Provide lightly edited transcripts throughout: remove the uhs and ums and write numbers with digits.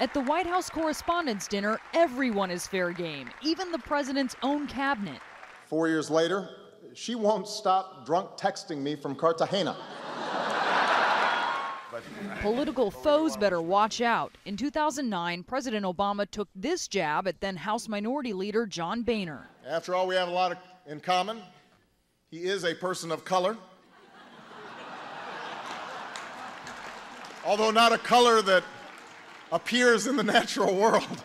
At the White House Correspondents' Dinner, everyone is fair game, even the president's own cabinet. 4 years later, she won't stop drunk texting me from Cartagena. Political foes better watch out. In 2009, President Obama took this jab at then House Minority Leader John Boehner. After all, we have a lot in common. He is a person of color. Although not a color that appears in the natural world.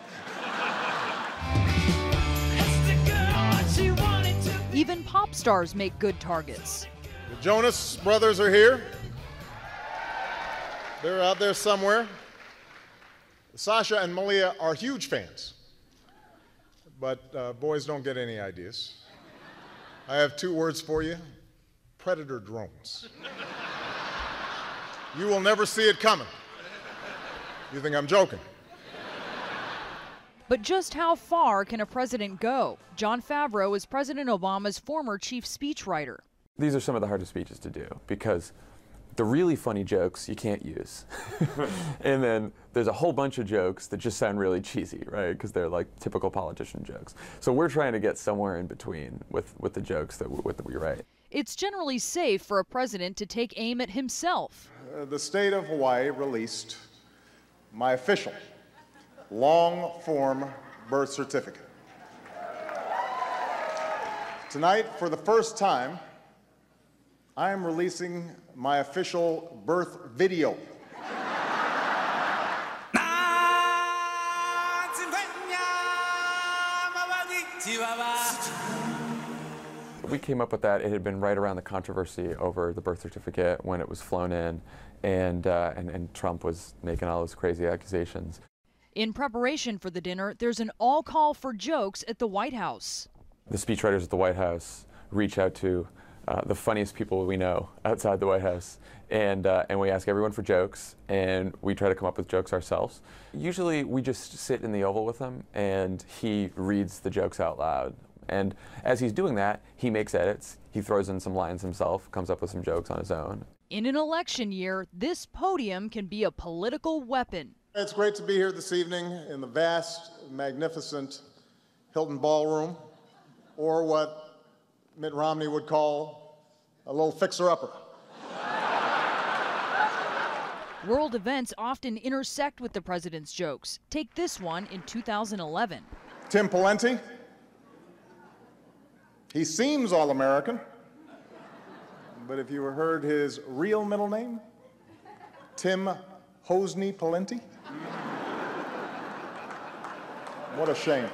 Even pop stars make good targets. The Jonas Brothers are here. They're out there somewhere. Sasha and Malia are huge fans, but boys don't get any ideas. I have 2 words for you: predator drones. You will never see it coming. You think I'm joking? But just how far can a president go? Jon Favreau is President Obama's former chief speechwriter. These are some of the hardest speeches to do because the really funny jokes you can't use. And then there's a whole bunch of jokes that just sound really cheesy, right? Because they're like typical politician jokes. So we're trying to get somewhere in between with the jokes that we write. It's generally safe for a president to take aim at himself. The state of Hawaii released my official long-form birth certificate. Tonight, for the first time, I am releasing my official birth video. We came up with that. It had been right around the controversy over the birth certificate when it was flown in, and Trump was making all those crazy accusations. In preparation for the dinner, there's an all-call for jokes at the White House. The speechwriters at the White House reach out to the funniest people we know outside the White House, and we ask everyone for jokes, and we try to come up with jokes ourselves. Usually we just sit in the Oval with him, and he reads the jokes out loud. And as he's doing that, he makes edits, he throws in some lines himself, comes up with some jokes on his own. In an election year, this podium can be a political weapon. It's great to be here this evening in the vast, magnificent Hilton Ballroom, or what Mitt Romney would call a little fixer-upper. World events often intersect with the president's jokes. Take this one in 2011. Tim Pawlenty. He seems all-American, but if you heard his real middle name, Tim Hosni Pawlenty. What a shame.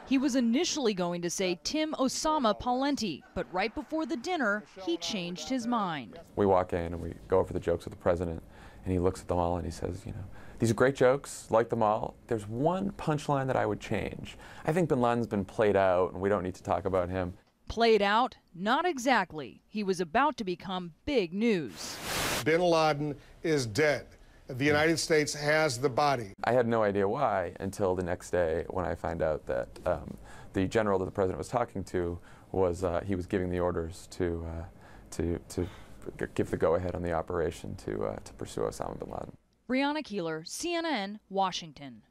He was initially going to say Tim Osama Pawlenty, but right before the dinner, he changed his mind. We walk in and we go over the jokes with the president, and he looks at them all and he says, you know, these are great jokes, like them all. There's one punchline that I would change. I think bin Laden's been played out and we don't need to talk about him. Played out? Not exactly. He was about to become big news. Bin Laden is dead. The United States has the body. I had no idea why until the next day when I found out that the general that the president was talking to was he was giving the orders to give the go-ahead on the operation to pursue Osama bin Laden. Brianna Keeler, CNN, Washington.